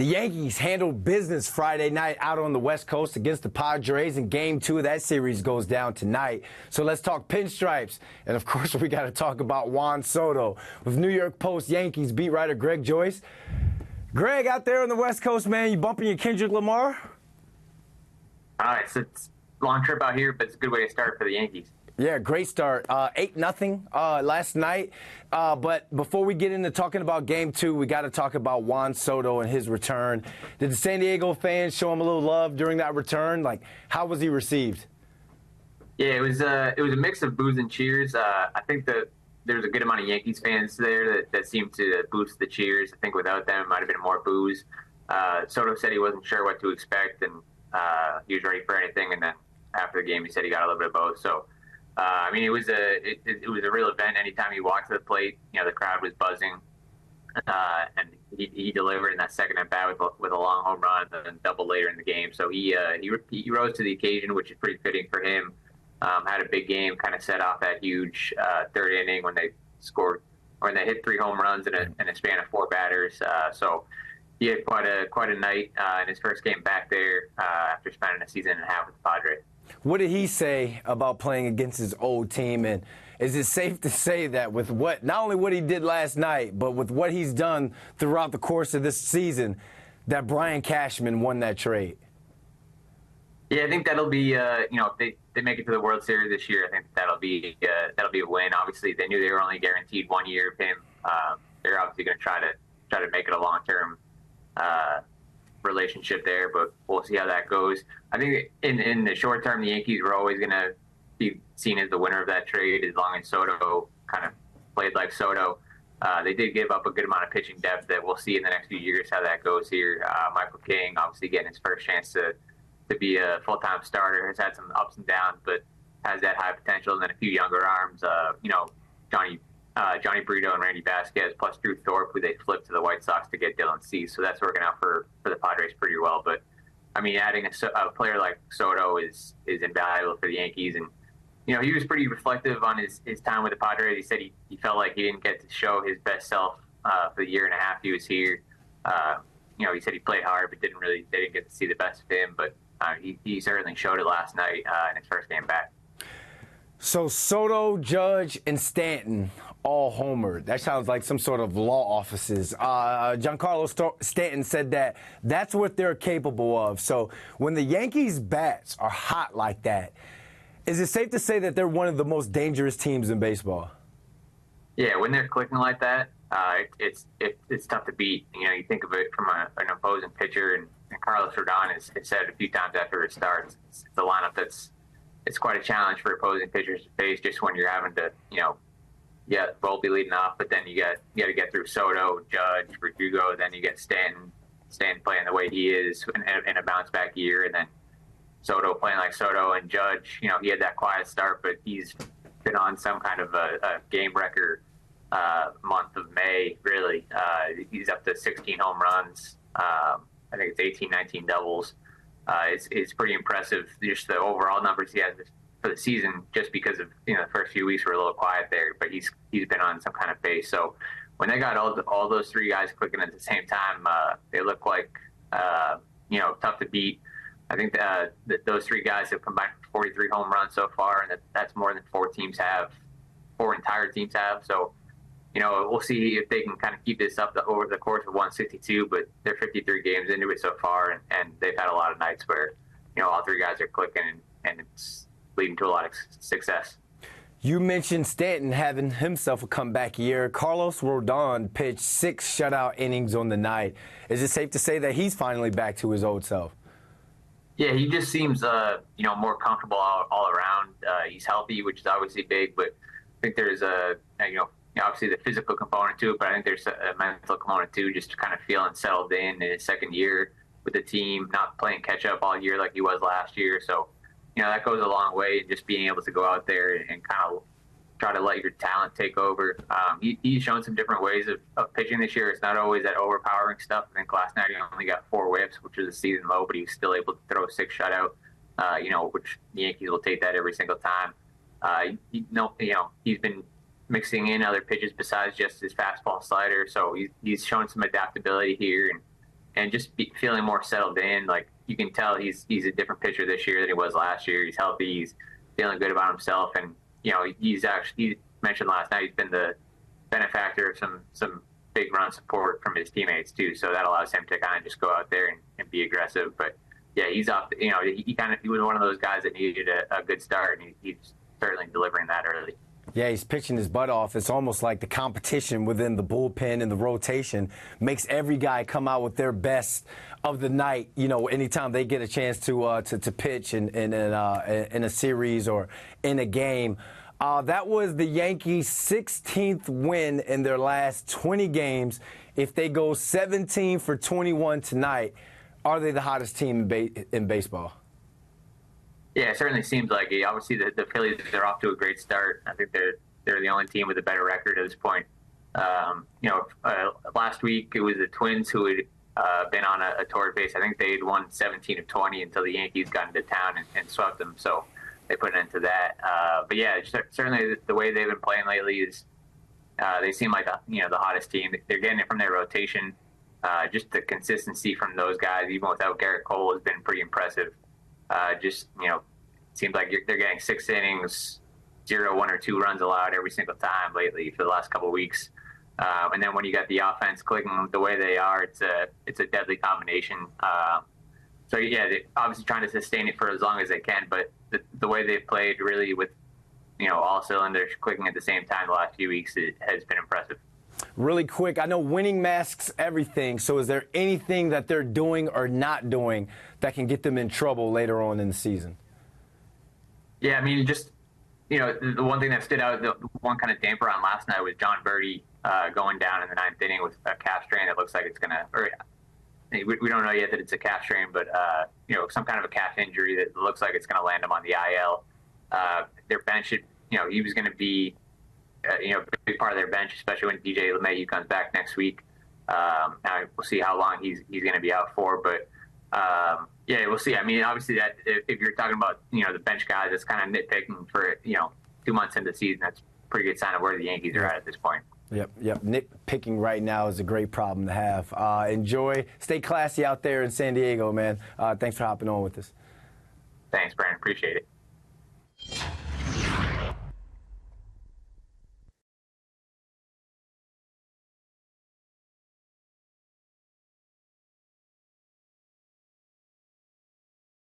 The Yankees handled business Friday night out on the West Coast against the Padres, and Game 2 of that series goes down tonight. So let's talk pinstripes. And, of course, we got to talk about Juan Soto with New York Post Yankees beat writer Greg Joyce. Greg, out there on the West Coast, man, you bumping your Kendrick Lamar? All right, so it's a long trip out here, but it's a good way to start for the Yankees. Yeah, great start. 8-0 last night. But before we get into talking about Game 2, we got to talk about Juan Soto and his return. Did the San Diego fans show him a little love during that return? Like, how was he received? Yeah, it was a mix of boos and cheers. I think that there's a good amount of Yankees fans there that seemed to boost the cheers. I think without them, it might have been more boos. Soto said he wasn't sure what to expect, and he was ready for anything. And then after the game, he said he got a little bit of both. So. I mean, it was a real event. Anytime he walked to the plate, the crowd was buzzing, and he delivered in that second at bat with a long home run and then double later in the game. So he rose to the occasion, which is pretty fitting for him. Had a big game, kind of set off that huge third inning when they hit 3 home runs in a span of 4 batters. So he had quite a night in his first game back there after spending a season and a half with the Padres. What did he say about playing against his old team? And is it safe to say that with not only what he did last night, but with what he's done throughout the course of this season, that Brian Cashman won that trade? Yeah, I think that'll be, if they make it to the World Series this year, I think that'll be a win. Obviously, they knew they were only guaranteed 1 year of him. They're obviously going to try to make it a long-term relationship there, but we'll see how that goes. I think in the short term, the Yankees were always going to be seen as the winner of that trade as long as Soto kind of played like Soto. They did give up a good amount of pitching depth that we'll see in the next few years how that goes here. Michael King obviously getting his first chance to be a full-time starter, has had some ups and downs, but has that high potential. And then a few younger arms, Johnny Brito and Randy Vasquez, plus Drew Thorpe, who they flipped to the White Sox to get Dylan Cease. So that's working out for the Padres pretty well. But, I mean, adding a player like Soto is invaluable for the Yankees. And, he was pretty reflective on his time with the Padres. He said he felt like he didn't get to show his best self for the year and a half he was here. He said he played hard, but they didn't get to see the best of him. But he certainly showed it last night in his first game back. So Soto, Judge, and Stanton all homered. That sounds like some sort of law offices. Giancarlo Stanton said that's what they're capable of. So when the Yankees' bats are hot like that, is it safe to say that they're one of the most dangerous teams in baseball? Yeah, when they're clicking like that, it's tough to beat. You think of it from an opposing pitcher, and Carlos Rodon has said it a few times after it starts. It's a lineup it's quite a challenge for opposing pitchers to face just when you're having to, Volpe leading off, but then you got to get through Soto, Judge, Verdugo, then you get Stanton playing the way he is in a bounce-back year, and then Soto playing like Soto, and Judge, he had that quiet start, but he's been on some kind of a game record month of May, really. He's up to 16 home runs. I think it's 18, 19 doubles. It's pretty impressive, just the overall numbers he has for the season, just because of the first few weeks were a little quiet there, but he's been on some kind of pace. So when they got all those 3 guys clicking at the same time, they look like tough to beat. I think that those 3 guys have combined for 43 home runs so far, and that's more than 4 entire teams have. So we'll see if they can kind of keep this up over the course of 162, but they're 53 games into it so far, and they've had a lot of nights where, all 3 guys are clicking, and it's leading to a lot of success. You mentioned Stanton having himself a comeback year. Carlos Rodon pitched 6 shutout innings on the night. Is it safe to say that he's finally back to his old self? Yeah, he just seems, more comfortable all around. He's healthy, which is obviously big, but I think there's obviously the physical component to it, but I think there's a mental component too, just kind of feeling settled in his second year with the team, not playing catch up all year like he was last year. So, that goes a long way, and just being able to go out there and kind of try to let your talent take over. He's shown some different ways of pitching this year. It's not always that overpowering stuff. I think last night he only got 4 whiffs, which was a season low, but he was still able to throw a 6 shutout, which the Yankees will take that every single time. He's been mixing in other pitches besides just his fastball slider. So he's shown some adaptability here, and and just feeling more settled in. Like you can tell he's a different pitcher this year than he was last year. He's healthy. He's feeling good about himself, and he mentioned last night he's been the benefactor of some big run support from his teammates too. So that allows him to kind of just go out there and be aggressive. But yeah, he's off. He was one of those guys that needed a good start, and he's certainly delivering that early. Yeah, he's pitching his butt off. It's almost like the competition within the bullpen and the rotation makes every guy come out with their best of the night. Anytime they get a chance to pitch in a series or in a game. That was the Yankees' 16th win in their last 20 games. If they go 17 for 21 tonight, are they the hottest team in baseball? Yeah, it certainly seems like it. Obviously, the Phillies, they're off to a great start. I think they're the only team with a better record at this point. Last week it was the Twins who had been on a torrid pace. I think they had won 17 of 20 until the Yankees got into town and swept them. So they put an end to that. But yeah, certainly the way they've been playing lately is they seem like the hottest team. They're getting it from their rotation. Just the consistency from those guys, even without Garrett Cole, has been pretty impressive. Seems like they're getting 6 innings, 0, 1, or 2 runs allowed every single time lately for the last couple of weeks. And then when you got the offense clicking the way they are, it's a deadly combination. So yeah, they're obviously trying to sustain it for as long as they can, but the way they've played really with all cylinders clicking at the same time the last few weeks, it has been impressive. Really quick, I know winning masks everything, so is there anything that they're doing or not doing that can get them in trouble later on in the season? Yeah, I mean, just, the one thing that stood out, the one kind of damper on last night was John Birdie going down in the 9th inning with a calf strain that looks like it's going to, or we don't know yet that it's a calf strain, but, some kind of a calf injury that looks like it's going to land him on the IL. Their bench, he was going to be, a big part of their bench, especially when DJ LeMahieu comes back next week. Now we'll see how long he's going to be out for, but yeah, we'll see. I mean, obviously that if you're talking about the bench guys, that's kind of nitpicking for 2 months into the season. That's a pretty good sign of where the Yankees are at this point. Yep. Nitpicking right now is a great problem to have. Stay classy out there in San Diego, man. Thanks for hopping on with us. Thanks, Brandon. Appreciate it.